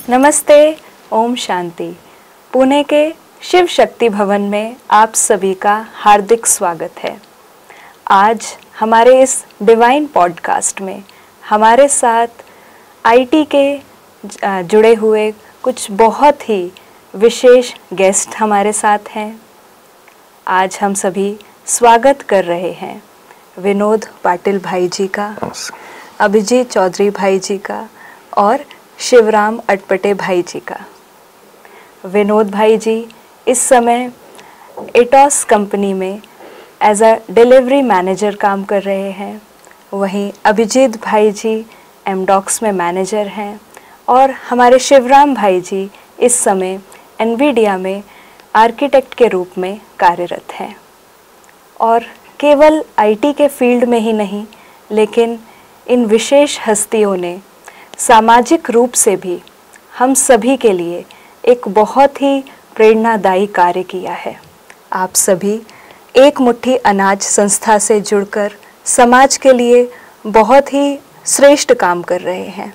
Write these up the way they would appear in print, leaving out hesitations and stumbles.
नमस्ते, ओम शांति। पुणे के शिव शक्ति भवन में आप सभी का हार्दिक स्वागत है। आज हमारे इस डिवाइन पॉडकास्ट में हमारे साथ आईटी के जुड़े हुए कुछ बहुत ही विशेष गेस्ट हमारे साथ हैं। आज हम सभी स्वागत कर रहे हैं विनोद पाटिल भाई जी का, अभिजीत चौधरी भाई जी का और शिवराम अटपटे भाई जी का। विनोद भाई जी इस समय एटॉस कंपनी में एज अ डिलीवरी मैनेजर काम कर रहे हैं। वहीं अभिजीत भाई जी एमडॉक्स में मैनेजर हैं और हमारे शिवराम भाई जी इस समय एनवीडिया में आर्किटेक्ट के रूप में कार्यरत हैं। और केवल आईटी के फील्ड में ही नहीं, लेकिन इन विशेष हस्तियों ने सामाजिक रूप से भी हम सभी के लिए एक बहुत ही प्रेरणादायी कार्य किया है। आप सभी एक मुट्ठी अनाज संस्था से जुड़कर समाज के लिए बहुत ही श्रेष्ठ काम कर रहे हैं।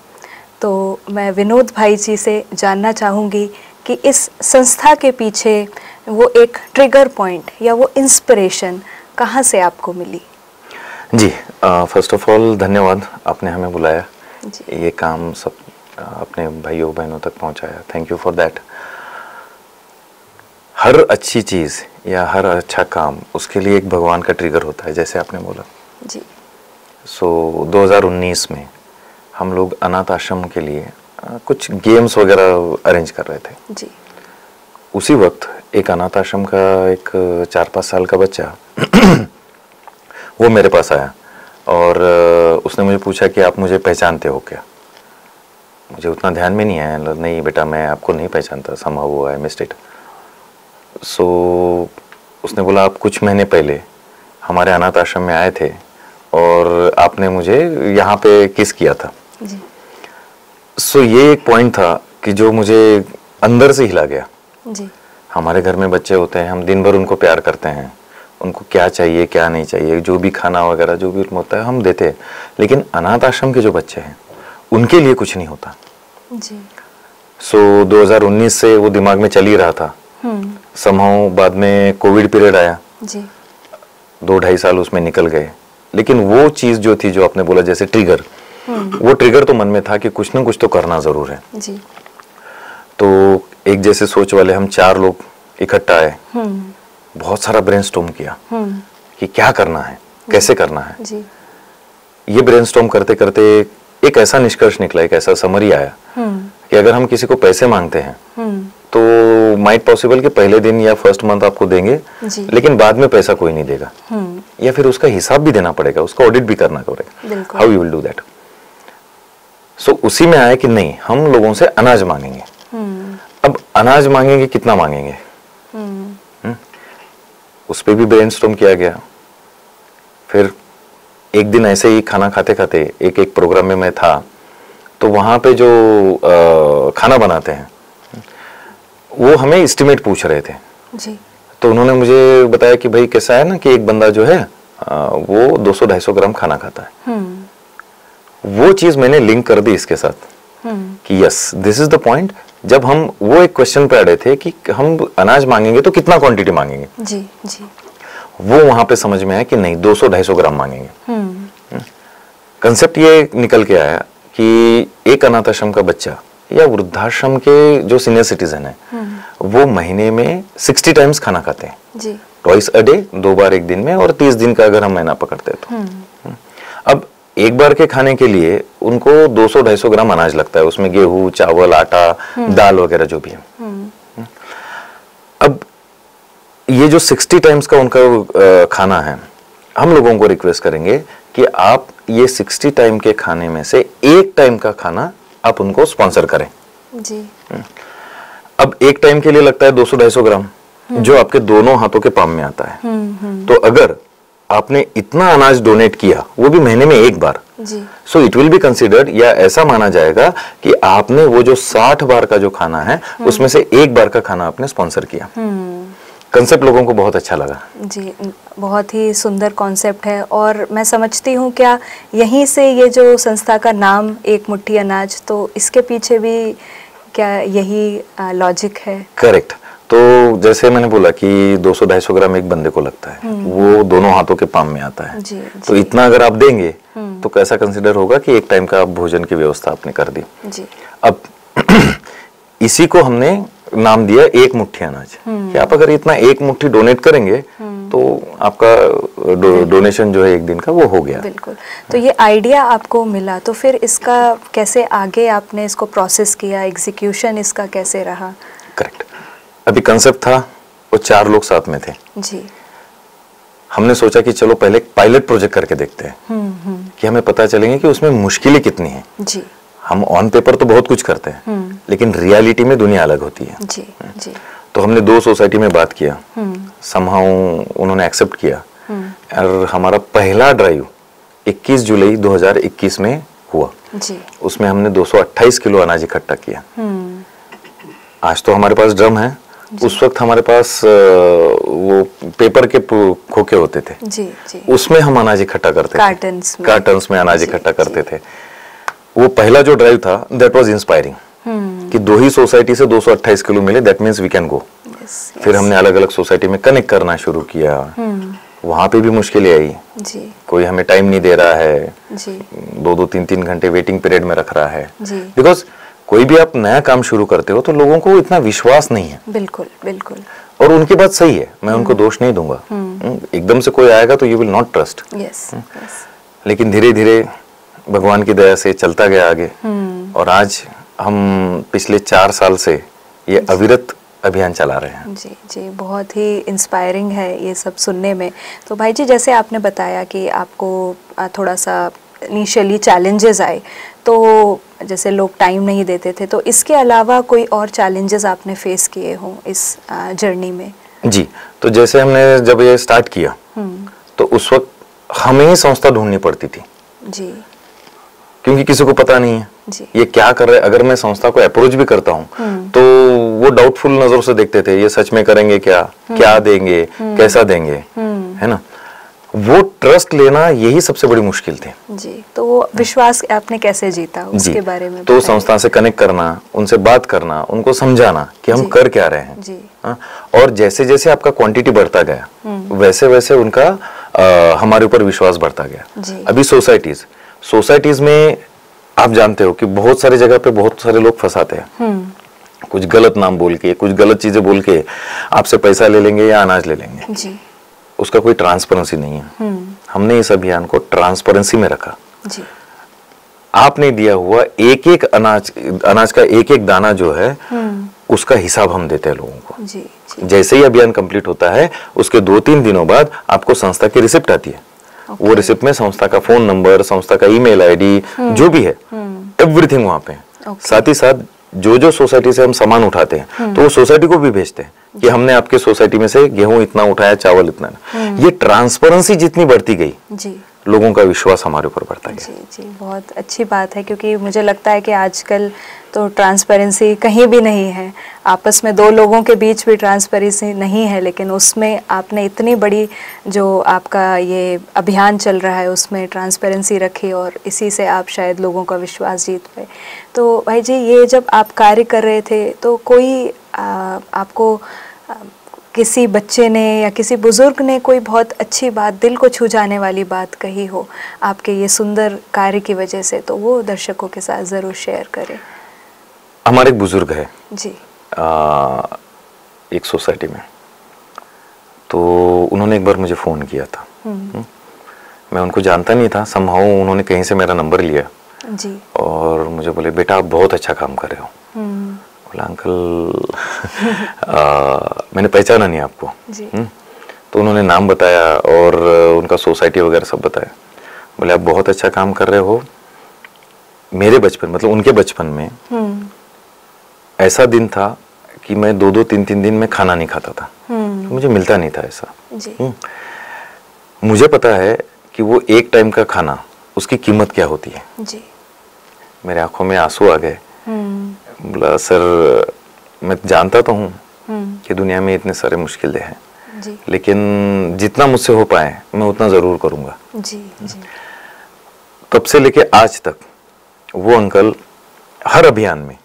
तो मैं विनोद भाई जी से जानना चाहूँगी कि इस संस्था के पीछे वो एक ट्रिगर पॉइंट या वो इंस्पिरेशन कहाँ से आपको मिली? जी, फर्स्ट ऑफ ऑल धन्यवाद, आपने हमें बुलाया, ये काम सब अपने भाइयों बहनों तक पहुंचाया। Thank you for that. हर अच्छी चीज़ या हर अच्छा काम, उसके लिए एक भगवान का ट्रिगर होता है, जैसे आपने बोला जी। 2019 में हम लोग अनाथ आश्रम के लिए कुछ गेम्स वगैरह अरेंज कर रहे थे जी। उसी वक्त एक अनाथ आश्रम का एक 4-5 साल का बच्चा वो मेरे पास आया और उसने मुझे पूछा कि आप मुझे पहचानते हो क्या? मुझे उतना ध्यान में नहीं आया, नहीं बेटा मैं आपको नहीं पहचानता, somehow I missed it। सो उसने बोला आप कुछ महीने पहले हमारे अनाथ आश्रम में आए थे और आपने मुझे यहाँ पे किस किया था जी। सो ये एक पॉइंट था कि जो मुझे अंदर से हिला गया जी। हमारे घर में बच्चे होते हैं, हम दिन भर उनको प्यार करते हैं, उनको क्या चाहिए क्या नहीं चाहिए, जो भी खाना वगैरह जो भी होता है हम देते हैं, लेकिन अनाथ आश्रम के जो बच्चे हैं उनके लिए कुछ नहीं होता जी। 2019 से वो दिमाग में चल ही रहा था। समहाउ बाद में कोविड पीरियड आया जी। 2-2.5 साल उसमें निकल गए, लेकिन वो चीज़ जो थी, जो आपने बोला जैसे ट्रिगर, वो ट्रिगर तो मन में था कि कुछ ना कुछ तो करना ज़रूर है जी। तो एक जैसे सोच वाले हम 4 लोग इकट्ठा आए, बहुत सारा ब्रेनस्टॉर्म किया कि क्या करना है, कैसे करना है जी। ये ब्रेनस्टॉर्म करते करते एक ऐसा निष्कर्ष निकला, एक ऐसा समरी आया कि अगर हम किसी को पैसे मांगते हैं तो माइट पॉसिबल कि पहले दिन या फर्स्ट मंथ आपको देंगे, लेकिन बाद में पैसा कोई नहीं देगा, या फिर उसका हिसाब भी देना पड़ेगा, उसका ऑडिट भी करना पड़ेगा। How you will do that? So उसी में आया कि नहीं, हम लोगों से अनाज मांगेंगे। अब अनाज मांगेंगे, कितना मांगेंगे, उस पर भी ब्रेनस्टॉर्म किया गया। फिर एक दिन ऐसे ही खाना खाते खाते एक प्रोग्राम में मैं था, तो वहाँ पे जो खाना बनाते हैं वो हमें एस्टिमेट पूछ रहे थे जी। तो उन्होंने मुझे बताया कि भाई कैसा है ना कि एक बंदा जो है वो 200-250 ग्राम खाना खाता है। वो चीज़ मैंने लिंक कर दी इसके साथ कि yes this is the point. जब हम वो एक क्वेश्चन पे अड़े थे कि हम अनाज मांगेंगे तो कितना क्वांटिटी मांगेंगे जी जी, वो वहां पे समझ में आया कि नहीं 200-250 ग्राम मांगेंगे। कंसेप्ट ये निकल के आया कि एक अनाथ आश्रम का बच्चा या वृद्धाश्रम के जो सीनियर सिटीजन है वो महीने में 60 टाइम्स खाना खाते हैं जी। ट्वाइस अ डे, 2 बार एक दिन में, और 30 दिन का अगर हम महीना पकड़ते हैं तो अब एक बार के खाने के लिए उनको 200-250 ग्राम अनाज लगता है, उसमें गेहूं, चावल, आटा, दाल वगैरह जो भी है। अब ये जो 60 टाइम्स का उनका खाना है, हम लोगों को रिक्वेस्ट करेंगे कि आप ये 60 टाइम के खाने में से एक टाइम का खाना आप उनको स्पॉन्सर करें जी। अब एक टाइम के लिए लगता है 200-250 ग्राम, जो आपके दोनों हाथों के पाम में आता है। तो अगर आपने इतना अनाज डोनेट किया, वो भी महीने में एक बार, so it will be considered, या ऐसा माना जाएगा कि आपने वो जो 60 बार का जो खाना है उसमें से एक बार का खाना आपने स्पॉन्सर किया। कंसेप्ट लोगों को बहुत अच्छा लगा जी। बहुत ही सुंदर कॉन्सेप्ट है और मैं समझती हूँ क्या यहीं से ये जो संस्था का नाम एक मुट्ठी अनाज, तो इसके पीछे भी क्या यही लॉजिक है? करेक्ट। तो जैसे मैंने बोला कि 200-250 ग्राम एक बंदे को लगता है, वो दोनों हाथों के पाम में आता है। जी, तो इतना अगर आप देंगे तो कैसा कंसिडर होगा कि एक टाइम का आप भोजन की व्यवस्था आपने कर दी। जी। अब इसी को हमने नाम दिया एक मुट्ठी अनाज, कि आप अगर इतना एक मुट्ठी डोनेट करेंगे तो आपका डोनेशन जो है एक दिन का वो हो गया। बिल्कुल। तो ये आइडिया आपको मिला, तो फिर इसका कैसे आगे आपने इसको प्रोसेस किया, एग्जीक्यूशन इसका कैसे रहा? करेक्ट। अभी कंसेप्ट था, वो 4 लोग साथ में थे जी। हमने सोचा कि चलो पहले पायलट प्रोजेक्ट करके देखते हैं कि हमें पता चलेंगे कि उसमें मुश्किलें कितनी हैं। जी। हम ऑन पेपर तो बहुत कुछ करते हैं लेकिन रियलिटी में दुनिया अलग होती है। जी। जी। तो हमने 2 सोसाइटी में बात किया, समहाउ उन्होंने एक्सेप्ट किया और हमारा पहला ड्राइव 21 जुलाई 2021 में हुआ। जी। उसमें हमने 228 किलो अनाज इकट्ठा किया। आज तो हमारे पास ड्रम है, उस वक्त हमारे पास वो पेपर के खोखे होते थे। जी। जी। उसमें हम अनाज इकट्ठा करते थे, कार्टन्स में अनाज इकट्ठा करते थे। वो पहला जो ड्राइव था दैट वाज इंस्पायरिंग कि 2 ही सोसाइटी से 228 किलो मिले, that means we can go. फिर हमने अलग अलग सोसाइटी में कनेक्ट करना शुरू किया। वहां पे भी मुश्किलें आई जी। कोई हमें टाइम नहीं दे रहा है जी। 2-2 3-3 घंटे वेटिंग पीरियड में रख रहा है जी। बिकॉज कोई भी आप नया काम शुरू करते हो तो लोगों को इतना विश्वास नहीं है। बिल्कुल बिल्कुल। और उनकी बात सही है, मैं उनको दोष नहीं दूंगा। एकदम से कोई आएगा तो you will not trust. Yes. लेकिन धीरे धीरे भगवान की दया से चलता गया आगे और आज हम पिछले 4 साल से ये अविरत अभियान चला रहे हैं। जी जी, बहुत ही इंस्पायरिंग है ये सब सुनने में। तो भाई जी, जैसे आपने बताया कि आपको थोड़ा सा इनिशियली चैलेंजेस आए, तो जैसे लोग टाइम नहीं देते थे, तो इसके अलावा कोई और चैलेंजेस आपने फेस किए हों इस जर्नी में? जी, तो जैसे हमने जब ये स्टार्ट किया तो उस वक्त हमें ही संस्था ढूंढनी पड़ती थी जी, क्योंकि किसी को पता नहीं है जी। ये क्या कर रहे हैं। अगर मैं संस्था को अप्रोच भी करता हूँ तो वो डाउटफुल नजरों से देखते थे, ये सच में करेंगे क्या, क्या देंगे, कैसा देंगे, है ना। वो ट्रस्ट लेना यही सबसे बड़ी मुश्किल थी जी। तो वो विश्वास आपने कैसे जीता, उसके बारे में तो संस्था से कनेक्ट करना, उनसे बात करना, उनको समझाना कि हम कर क्या रहे हैं जी। और जैसे जैसे आपका क्वांटिटी बढ़ता गया वैसे वैसे उनका हमारे ऊपर विश्वास बढ़ता गया। अभी सोसाइटीज में आप जानते हो कि बहुत सारी जगह पे बहुत सारे लोग फंसाते हैं, कुछ गलत नाम बोल के, कुछ गलत चीजें बोल के आपसे पैसा ले लेंगे या अनाज ले लेंगे जी। उसका कोई ट्रांसपेरेंसी नहीं है। हमने इस अभियान को ट्रांसपेरेंसी में रखा जी। आपने दिया हुआ एक एक अनाज का एक एक दाना जो है उसका हिसाब हम देते हैं लोगों को जी, जी। जैसे ही अभियान कंप्लीट होता है उसके 2-3 दिनों बाद आपको संस्था की रिसिप्ट आती है। वो रिसिप्ट में संस्था का फोन नंबर, संस्था का ईमेल आईडी जो भी है एवरीथिंग वहां पे। साथ ही साथ जो जो सोसाइटी से हम सामान उठाते हैं तो वो सोसाइटी को भी भेजते हैं कि हमने आपके सोसाइटी में से गेहूं इतना उठाया, चावल इतना। ये ट्रांसपेरेंसी जितनी बढ़ती गई जी, लोगों का विश्वास हमारे ऊपर बढ़ता गया। जी जी, बहुत अच्छी बात है, क्योंकि मुझे लगता है कि आजकल तो ट्रांसपेरेंसी कहीं भी नहीं है। आपस में 2 लोगों के बीच भी ट्रांसपेरेंसी नहीं है, लेकिन उसमें आपने इतनी बड़ी जो आपका ये अभियान चल रहा है उसमें ट्रांसपेरेंसी रखी और इसी से आप शायद लोगों का विश्वास जीत पाए। तो भाई जी, ये जब आप कार्य कर रहे थे तो कोई आपको किसी बच्चे ने या किसी बुजुर्ग ने कोई बहुत अच्छी बात, दिल को छू जाने वाली बात कही हो आपके ये सुंदर कार्य की वजह से, तो वो दर्शकों के साथ ज़रूर शेयर करें। हमारे एक बुजुर्ग है जी, एक सोसाइटी में, तो उन्होंने एक बार मुझे फ़ोन किया था। मैं उनको जानता नहीं था, समहाउ उन्होंने कहीं से मेरा नंबर लिया जी, और मुझे बोले बेटा आप बहुत अच्छा काम कर रहे हो। बोला अंकल मैंने पहचाना नहीं आपको जी। तो उन्होंने नाम बताया और उनका सोसाइटी वगैरह सब बताया। बोले आप बहुत अच्छा काम कर रहे हो। मेरे बचपन, मतलब उनके बचपन में ऐसा दिन था कि मैं 2-2 3-3 दिन में खाना नहीं खाता था, तो मुझे मिलता नहीं था ऐसा जी। मुझे पता है कि वो एक टाइम का खाना उसकी कीमत क्या होती है जी। मेरे आंखों में आंसू आ गए। बोला सर मैं जानता तो हूँ कि दुनिया में इतने सारे मुश्किलें हैं जी, लेकिन जितना मुझसे हो पाए मैं उतना जरूर करूँगा जी, जी। तब से लेके आज तक वो अंकल हर अभियान में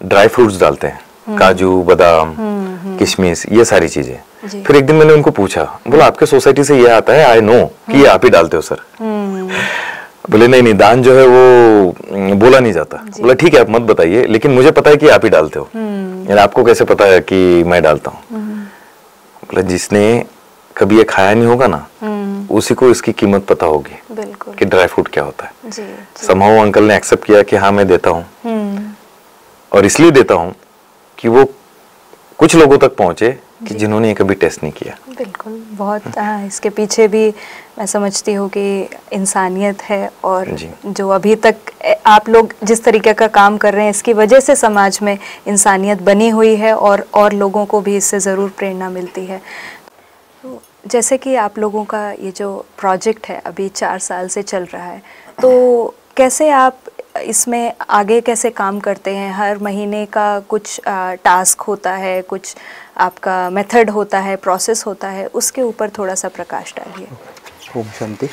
ड्राई फ्रूट्स डालते हैं, काजू, बादाम, किशमिश, ये सारी चीजें। फिर एक दिन मैंने उनको पूछा, बोला आपके सोसाइटी से ये आता है, आई नो कि ये आप ही डालते हो सर। बोले नहीं नहीं, दान जो है वो बोला नहीं जाता। बोला ठीक है आप मत बताइए, लेकिन मुझे पता है कि आप ही डालते हो। यानी आपको कैसे पता है कि मैं डालता हूँ? बोला जिसने कभी ये खाया नहीं होगा ना, उसी को इसकी कीमत पता होगी कि ड्राई फ्रूट क्या होता है। समहाउ अंकल ने एक्सेप्ट किया कि हाँ मैं देता हूँ, और इसलिए देता हूँ कि वो कुछ लोगों तक पहुंचे कि जिन्होंने ये कभी टेस्ट नहीं किया। बिल्कुल, बहुत इसके पीछे भी मैं समझती हूँ कि इंसानियत है, और जो अभी तक आप लोग जिस तरीके का काम कर रहे हैं इसकी वजह से समाज में इंसानियत बनी हुई है, और लोगों को भी इससे ज़रूर प्रेरणा मिलती है। तो जैसे कि आप लोगों का ये जो प्रोजेक्ट है अभी 4 साल से चल रहा है, तो कैसे आप इसमें आगे कैसे काम करते हैं? हर महीने का कुछ टास्क होता है, कुछ आपका मेथड होता है, प्रोसेस होता है, उसके ऊपर थोड़ा सा प्रकाश डालिए। ओम शांति।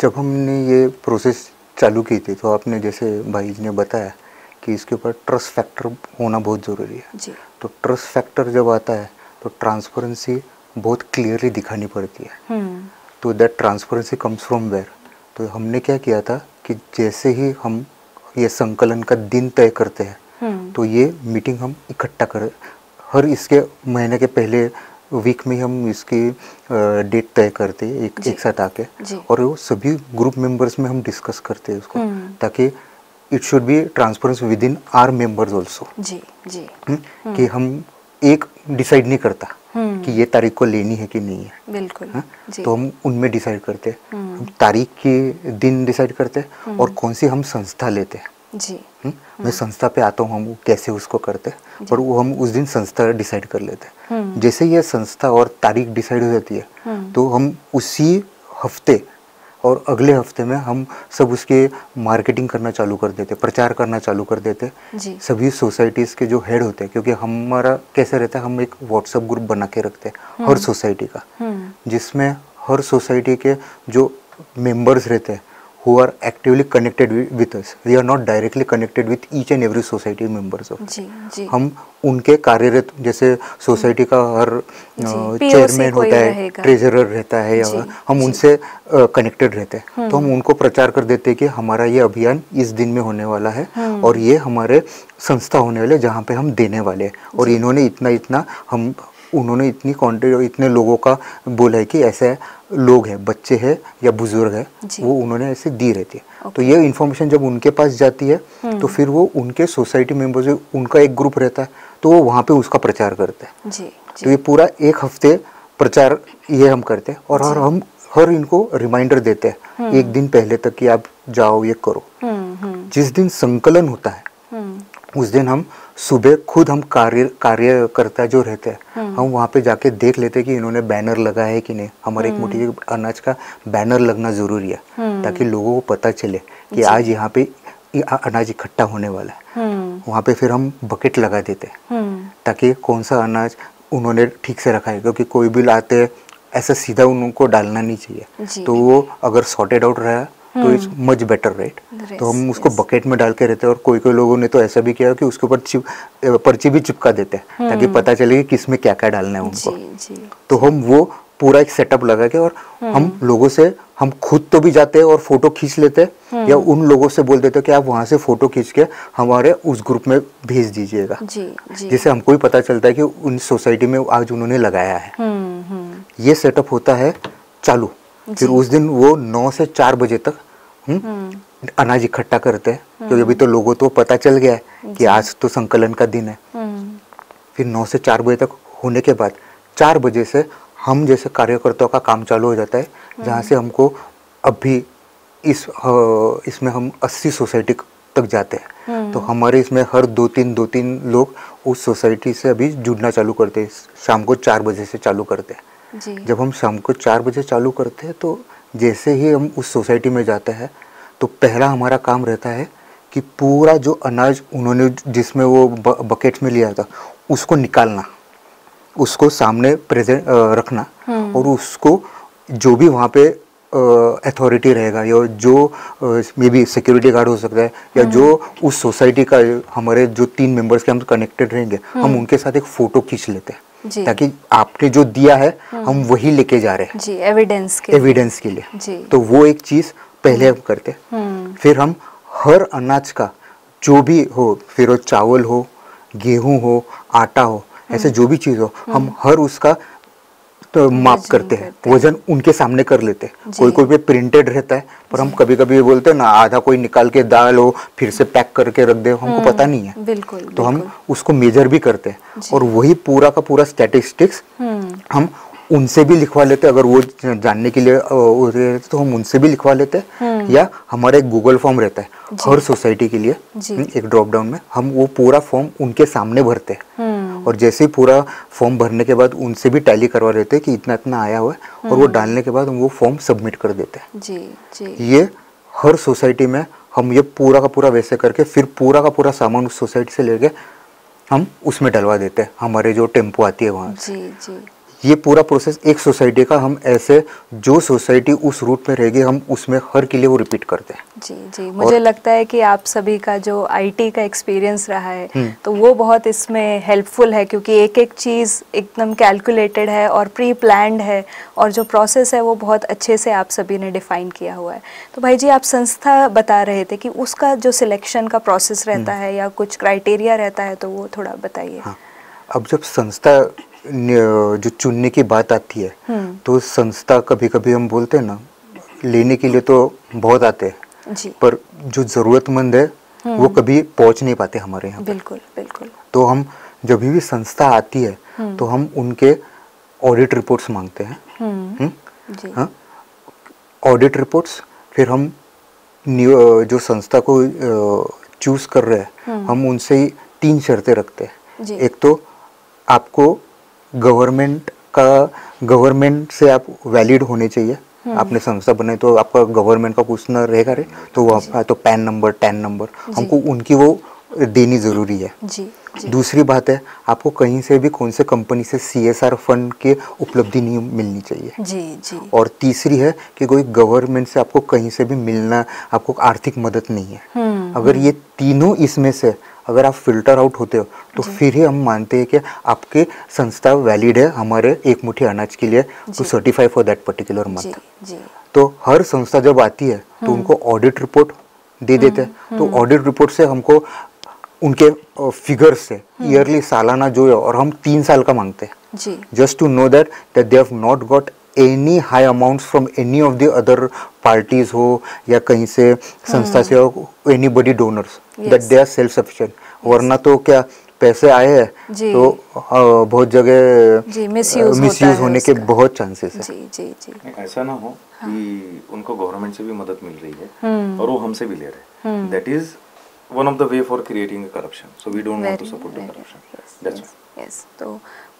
जब हमने ये प्रोसेस चालू की थी तो आपने जैसे भाई जी ने बताया कि इसके ऊपर ट्रस्ट फैक्टर होना बहुत ज़रूरी है जी। तो ट्रस्ट फैक्टर जब आता है तो ट्रांसपेरेंसी बहुत क्लियरली दिखानी पड़ती है। तो that transparency comes from where. तो हमने क्या किया था कि जैसे ही हम ये संकलन का दिन तय करते हैं तो ये मीटिंग हम इकट्ठा कर, हर इसके महीने के पहले वीक में हम इसकी डेट तय करते हैं एक साथ आके, और वो सभी ग्रुप मेंबर्स में हम डिस्कस करते हैं उसको, ताकि it should be transparence with in our members also. कि हम एक डिसाइड नहीं करता कि ये तारीख को लेनी है कि नहीं है, बिल्कुल तो हम उनमें डिसाइड करते हैं, हम तारीख के दिन डिसाइड करते हैं और कौन सी हम संस्था लेते हैं जी। मैं संस्था पे आता हूँ, हम कैसे उसको करते हैं, और वो हम उस दिन संस्था डिसाइड कर लेते हैं। जैसे ये संस्था और तारीख डिसाइड हो जाती है तो हम उसी हफ्ते और अगले हफ्ते में हम सब उसके मार्केटिंग करना चालू कर देते, प्रचार करना चालू कर देते सभी सोसाइटीज़ के जो हेड होते हैं। क्योंकि हमारा कैसे रहता है, हम एक व्हाट्सएप ग्रुप बना के रखते हैं हर सोसाइटी का, जिसमें हर सोसाइटी के जो मेंबर्स रहते हैं who are actively connected with us. We are not directly connected with each and every society members of. जी। हम उनके कार्यरत, जैसे सोसाइटी का हर चेयरमैन होता है, ट्रेजरर रहता है, या हम उनसे कनेक्टेड रहते हैं, तो हम उनको प्रचार कर देते हैं कि हमारा ये अभियान इस दिन में होने वाला है और ये हमारे संस्था होने वाले जहाँ पे हम देने वाले हैं, और इन्होंने इतना इतना उन्होंने इतनी क्वांटिटी इतने लोगों का बोला है कि ऐसे लोग हैं, बच्चे हैं या बुजुर्ग हैं, वो उन्होंने ऐसे दी रहती है। तो ये इन्फॉर्मेशन जब उनके पास जाती है तो फिर वो उनके सोसाइटी मेंबर्स, उनका एक ग्रुप रहता है तो वो वहाँ पे उसका प्रचार करते हैं जी। तो ये पूरा एक हफ्ते प्रचार ये हम करते हैं, और हम हर इनको रिमाइंडर देते हैं एक दिन पहले तक कि आप जाओ ये करो। जिस दिन संकलन होता है उस दिन हम सुबह खुद हम कार्यकर्ता जो रहते हैं हम वहाँ पे जाके देख लेते हैं कि इन्होंने बैनर लगा है कि नहीं। हमारे एक मुट्ठी अनाज का बैनर लगना ज़रूरी है ताकि लोगों को पता चले कि आज यहाँ पे अनाज इकट्ठा होने वाला है। वहाँ पे फिर हम बकेट लगा देते हैं ताकि कौन सा अनाज उन्होंने ठीक से रखा है, क्योंकि कोई भी लाते ऐसा सीधा उनको डालना नहीं चाहिए। तो वो अगर सॉर्टेड आउट रहा तो इट्स मच बेटर राइट। तो हम उसको बकेट में डाल के रहते हैं, और कोई लोगों ने तो ऐसा भी किया कि उसके ऊपर पर्ची भी चिपका देते हैं ताकि पता चले कि किस में क्या क्या डालना है उनको। तो हम वो पूरा एक सेटअप लगा के, और हम लोगों से, हम खुद तो भी जाते हैं और फोटो खींच लेते हैं, या उन लोगों से बोल देते हैं कि आप वहाँ से फोटो खींच के हमारे उस ग्रुप में भेज दीजिएगा, जिससे हमको भी पता चलता है कि उन सोसाइटी में आज उन्होंने लगाया है। ये सेटअप होता है चालू। फिर उस दिन वो 9 से 4 बजे तक अनाज इकट्ठा करते हैं, क्योंकि अभी तो लोगों तो पता चल गया है कि आज तो संकलन का दिन है। फिर 9 से 4 बजे तक होने के बाद 4 बजे से हम जैसे कार्यकर्ताओं का काम चालू हो जाता है, जहाँ से हमको अभी इसमें हम 80 सोसाइटी तक जाते हैं। तो हमारे इसमें हर 2-3 लोग उस सोसाइटी से अभी जुड़ना चालू करते हैं। शाम को 4 बजे से चालू करते हैं। जब हम शाम को 4 बजे चालू करते हैं तो जैसे ही हम उस सोसाइटी में जाते हैं तो पहला हमारा काम रहता है कि पूरा जो अनाज उन्होंने जिसमें वो बकेट में लिया था उसको निकालना, उसको सामने प्रेजेंट रखना, और उसको जो भी वहाँ पे अथॉरिटी रहेगा या जो मे बी सिक्योरिटी गार्ड हो सकता है या जो उस सोसाइटी का हमारे जो 3 मेंबर्स के हम कनेक्टेड रहेंगे, हम उनके साथ एक फ़ोटो खींच लेते हैं ताकि आपने जो दिया है हम वही लेके जा रहे हैं जी, एविडेंस के लिए जी। तो वो एक चीज़ पहले हम करते। फिर हम हर अनाज का जो भी हो, फिर वो चावल हो, गेहूं हो, आटा हो, ऐसे जो भी चीज़ हो, हम हर उसका तो माप करते हैं, वजन उनके सामने कर लेते हैं। कोई कोई पे प्रिंटेड रहता है, पर हम कभी कभी बोलते हैं ना, आधा कोई निकाल के डाल हो फिर से पैक करके रख दे, हमको पता नहीं है। बिल्कुल, तो हम उसको मेजर भी करते हैं और वही पूरा का पूरा स्टैटिस्टिक्स हम उनसे भी लिखवा लेते हैं। अगर वो जानने के लिए तो हम उनसे भी लिखवा लेते हैं, या हमारा एक गूगल फॉर्म रहता है हर सोसाइटी के लिए, एक ड्रॉप डाउन में हम वो पूरा फॉर्म उनके सामने भरते हैं। और जैसे ही पूरा फॉर्म भरने के बाद उनसे भी टैली करवा लेते हैं कि इतना इतना आया हुआ है, और वो डालने के बाद हम वो फॉर्म सबमिट कर देते हैं। जी, जी। ये हर सोसाइटी में हम ये पूरा का पूरा वैसे करके फिर पूरा का पूरा सामान उस सोसाइटी से लेके हम उसमें डलवा देते हैं, हमारे जो टेम्पो आती है वहाँ। जी, जी। ये पूरा प्रोसेस एक सोसाइटी का हम ऐसे जो सोसाइटी उस रूट में रहेगी हम उसमें हर के लिए वो रिपीट करते हैं। जी, जी। मुझे लगता है कि आप सभी का जो आईटी का एक्सपीरियंस रहा है तो वो बहुत इसमें हेल्पफुल है, क्योंकि एक एक चीज़ एकदम कैलकुलेटेड है और प्री प्लान्ड है, और जो प्रोसेस है वो बहुत अच्छे से आप सभी ने डिफ़ाइन किया हुआ है। तो भाई जी, आप संस्था बता रहे थे कि उसका जो सिलेक्शन का प्रोसेस रहता है या कुछ क्राइटेरिया रहता है, तो वो थोड़ा बताइए। हाँ, अब जब संस्था जो चुनने की बात आती है तो संस्था कभी कभी हम बोलते हैं ना, लेने के लिए तो बहुत आते हैं जी, पर जो ज़रूरतमंद है वो कभी पहुंच नहीं पाते हमारे यहाँ। बिल्कुल, बिल्कुल। तो हम जब भी संस्था आती है तो हम उनके ऑडिट रिपोर्ट्स मांगते हैं। हाँ, ऑडिट रिपोर्ट्स। फिर हम जो संस्था को चूज़ कर रहे हैं हम उनसे 3 शर्तें रखते हैं। एक तो आपको गवर्नमेंट से आप वैलिड होने चाहिए। आपने संस्था बनाई तो आपका गवर्नमेंट का कुछ ना रहेगा रे, तो वो आपका तो पैन नंबर, टैन नंबर हमको उनकी वो देनी ज़रूरी है। जी, जी। दूसरी बात है, आपको कहीं से भी कौन से कंपनी से CSR फंड के उपलब्धि नहीं मिलनी चाहिए। जी, जी। और तीसरी है कि कोई गवर्नमेंट से आपको कहीं से भी मिलना, आपको आर्थिक मदद नहीं है। अगर ये तीनों इसमें से अगर आप फिल्टर आउट होते हो तो फिर ही हम मानते हैं कि आपके संस्था वैलिड है हमारे एक मुट्ठी अनाज के लिए, to certify for that particular month. तो हर संस्था जब आती है तो उनको ऑडिट रिपोर्ट दे देते हैं। तो ऑडिट रिपोर्ट से हमको उनके फिगर्स से ईयरली, सालाना जो है, और हम 3 साल का मांगते हैं, just to know that they have not got any high amounts from any of the other parties हो या कहीं से संस्था से हो, anybody donors, that they are self sufficient. वरना तो क्या पैसे आए हैं तो बहुत जगह मिसयूज होने के बहुत चांसेस है। जी, जी, जी। ऐसा ना हो कि उनको गवर्नमेंट से भी मदद मिल रही है और वो हमसे भी ले रहे हैं। That is one of the way for creating a corruption, so we don't want to support the corruption. That's right. Yes. तो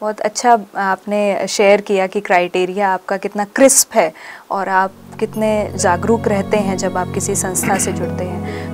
बहुत अच्छा आपने शेयर किया कि क्राइटेरिया आपका कितना क्रिस्प है और आप कितने जागरूक रहते हैं जब आप किसी संस्था से जुड़ते हैं।